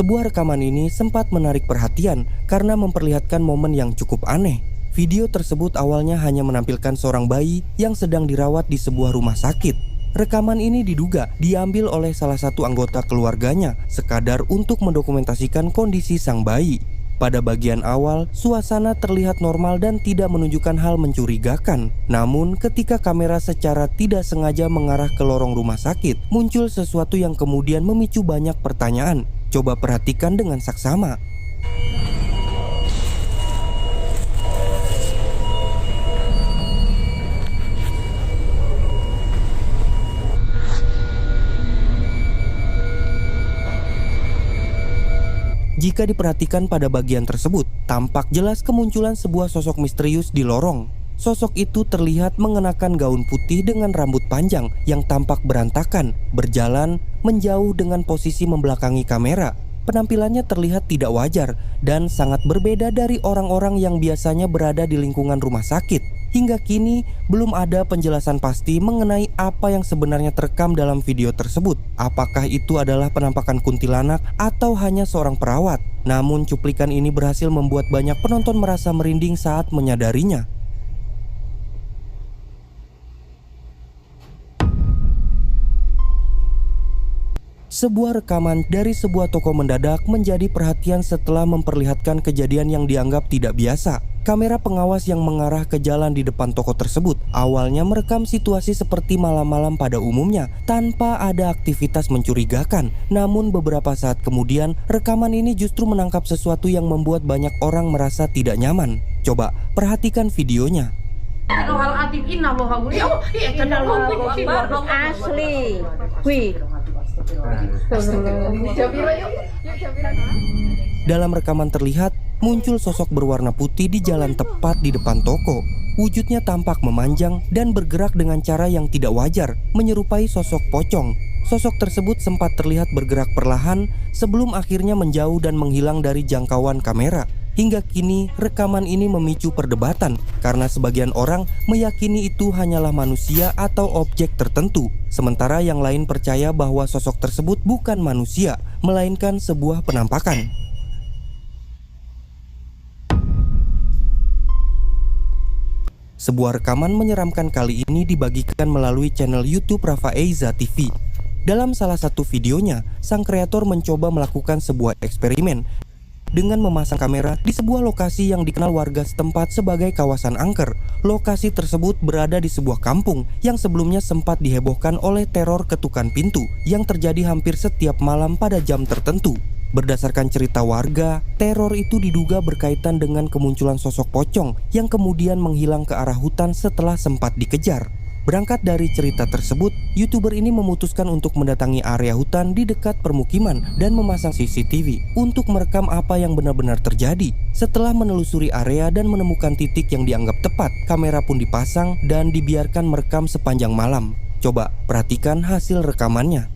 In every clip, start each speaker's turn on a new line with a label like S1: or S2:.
S1: Sebuah rekaman ini sempat menarik perhatian karena memperlihatkan momen yang cukup aneh. Video tersebut awalnya hanya menampilkan seorang bayi yang sedang dirawat di sebuah rumah sakit. Rekaman ini diduga diambil oleh salah satu anggota keluarganya sekadar untuk mendokumentasikan kondisi sang bayi. Pada bagian awal, suasana terlihat normal dan tidak menunjukkan hal mencurigakan. Namun, ketika kamera secara tidak sengaja mengarah ke lorong rumah sakit, muncul sesuatu yang kemudian memicu banyak pertanyaan. Coba perhatikan dengan saksama. Jika diperhatikan pada bagian tersebut, tampak jelas kemunculan sebuah sosok misterius di lorong. Sosok itu terlihat mengenakan gaun putih dengan rambut panjang yang tampak berantakan, berjalan menjauh dengan posisi membelakangi kamera. Penampilannya terlihat tidak wajar dan sangat berbeda dari orang-orang yang biasanya berada di lingkungan rumah sakit. Hingga kini, belum ada penjelasan pasti mengenai apa yang sebenarnya terekam dalam video tersebut. Apakah itu adalah penampakan kuntilanak atau hanya seorang perawat? Namun cuplikan ini berhasil membuat banyak penonton merasa merinding saat menyadarinya. Sebuah rekaman dari sebuah toko mendadak menjadi perhatian setelah memperlihatkan kejadian yang dianggap tidak biasa. Kamera pengawas yang mengarah ke jalan di depan toko tersebut awalnya merekam situasi seperti malam-malam pada umumnya tanpa ada aktivitas mencurigakan. Namun beberapa saat kemudian, rekaman ini justru menangkap sesuatu yang membuat banyak orang merasa tidak nyaman. Coba perhatikan videonya.
S2: Asli. Wih.
S1: Dalam rekaman terlihat muncul sosok berwarna putih di jalan tepat di depan toko. Wujudnya tampak memanjang dan bergerak dengan cara yang tidak wajar, menyerupai sosok pocong. Sosok tersebut sempat terlihat bergerak perlahan sebelum akhirnya menjauh dan menghilang dari jangkauan kamera. Hingga kini, rekaman ini memicu perdebatan karena sebagian orang meyakini itu hanyalah manusia atau objek tertentu, sementara yang lain percaya bahwa sosok tersebut bukan manusia, melainkan sebuah penampakan. Sebuah rekaman menyeramkan kali ini dibagikan melalui channel YouTube Rafa Eiza TV. Dalam salah satu videonya, sang kreator mencoba melakukan sebuah eksperimen dengan memasang kamera di sebuah lokasi yang dikenal warga setempat sebagai kawasan angker. Lokasi tersebut berada di sebuah kampung yang sebelumnya sempat dihebohkan oleh teror ketukan pintu yang terjadi hampir setiap malam pada jam tertentu. Berdasarkan cerita warga, teror itu diduga berkaitan dengan kemunculan sosok pocong yang kemudian menghilang ke arah hutan setelah sempat dikejar. Berangkat dari cerita tersebut, YouTuber ini memutuskan untuk mendatangi area hutan di dekat permukiman dan memasang CCTV untuk merekam apa yang benar-benar terjadi. Setelah menelusuri area dan menemukan titik yang dianggap tepat, kamera pun dipasang dan dibiarkan merekam sepanjang malam. Coba perhatikan hasil rekamannya.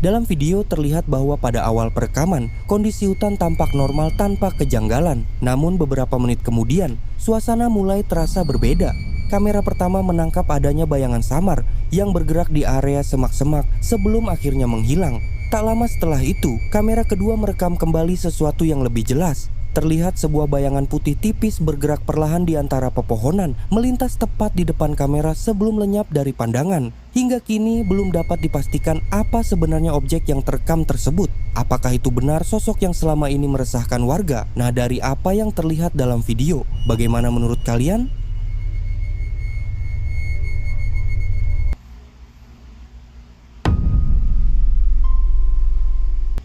S1: Dalam video terlihat bahwa pada awal perekaman, kondisi hutan tampak normal tanpa kejanggalan. Namun beberapa menit kemudian, suasana mulai terasa berbeda. Kamera pertama menangkap adanya bayangan samar yang bergerak di area semak-semak sebelum akhirnya menghilang. Tak lama setelah itu, kamera kedua merekam kembali sesuatu yang lebih jelas. Terlihat sebuah bayangan putih tipis bergerak perlahan di antara pepohonan, melintas tepat di depan kamera sebelum lenyap dari pandangan. Hingga kini belum dapat dipastikan apa sebenarnya objek yang terekam tersebut. Apakah itu benar sosok yang selama ini meresahkan warga? Nah, dari apa yang terlihat dalam video, bagaimana menurut kalian?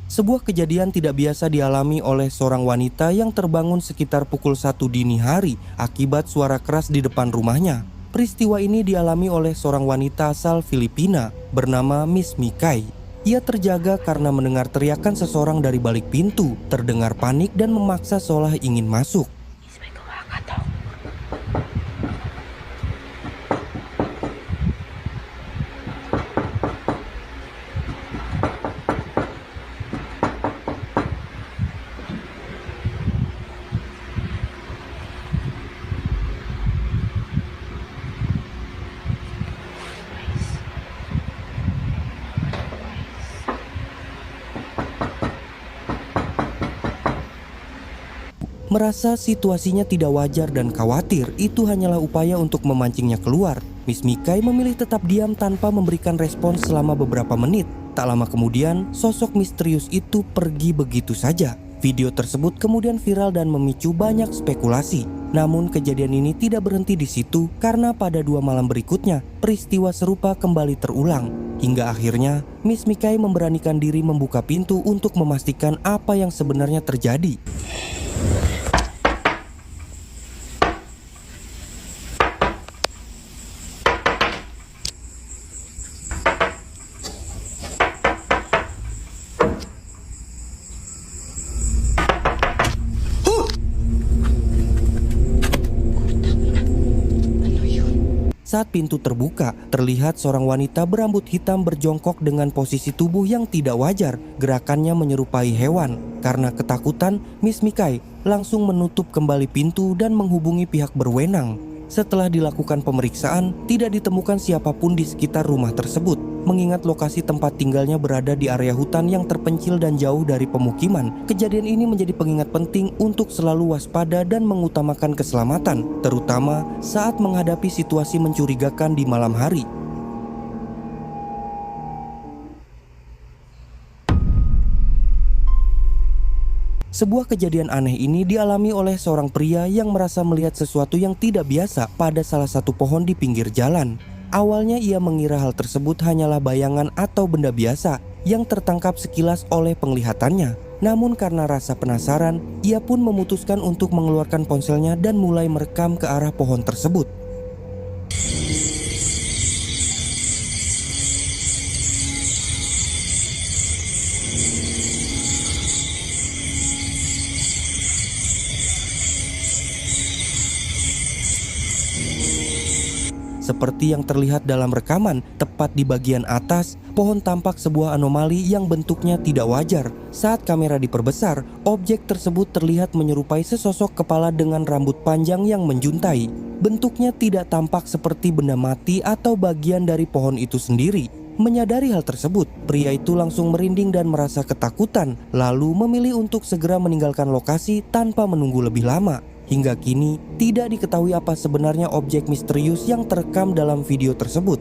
S1: Sebuah kejadian tidak biasa dialami oleh seorang wanita yang terbangun sekitar pukul 1 dini hari akibat suara keras di depan rumahnya. Peristiwa ini dialami oleh seorang wanita asal Filipina bernama Miss Mikay. Ia terjaga karena mendengar teriakan seseorang dari balik pintu, terdengar panik dan memaksa seolah ingin masuk. Merasa situasinya tidak wajar dan khawatir, itu hanyalah upaya untuk memancingnya keluar. Miss Mikay memilih tetap diam tanpa memberikan respons selama beberapa menit. Tak lama kemudian, sosok misterius itu pergi begitu saja. Video tersebut kemudian viral dan memicu banyak spekulasi. Namun kejadian ini tidak berhenti di situ karena pada 2 malam berikutnya, peristiwa serupa kembali terulang. Hingga akhirnya, Miss Mikay memberanikan diri membuka pintu untuk memastikan apa yang sebenarnya terjadi. Saat pintu terbuka, terlihat seorang wanita berambut hitam berjongkok dengan posisi tubuh yang tidak wajar. Gerakannya menyerupai hewan. Karena ketakutan, Miss Mikay langsung menutup kembali pintu dan menghubungi pihak berwenang. Setelah dilakukan pemeriksaan, tidak ditemukan siapapun di sekitar rumah tersebut. Mengingat lokasi tempat tinggalnya berada di area hutan yang terpencil dan jauh dari pemukiman, kejadian ini menjadi pengingat penting untuk selalu waspada dan mengutamakan keselamatan, terutama saat menghadapi situasi mencurigakan di malam hari. Sebuah kejadian aneh ini dialami oleh seorang pria yang merasa melihat sesuatu yang tidak biasa pada salah satu pohon di pinggir jalan. Awalnya ia mengira hal tersebut hanyalah bayangan atau benda biasa yang tertangkap sekilas oleh penglihatannya. Namun karena rasa penasaran, ia pun memutuskan untuk mengeluarkan ponselnya dan mulai merekam ke arah pohon tersebut. Seperti yang terlihat dalam rekaman, tepat di bagian atas, pohon tampak sebuah anomali yang bentuknya tidak wajar. Saat kamera diperbesar, objek tersebut terlihat menyerupai sesosok kepala dengan rambut panjang yang menjuntai. Bentuknya tidak tampak seperti benda mati atau bagian dari pohon itu sendiri. Menyadari hal tersebut, pria itu langsung merinding dan merasa ketakutan, lalu memilih untuk segera meninggalkan lokasi tanpa menunggu lebih lama. Hingga kini, tidak diketahui apa sebenarnya objek misterius yang terekam dalam video tersebut.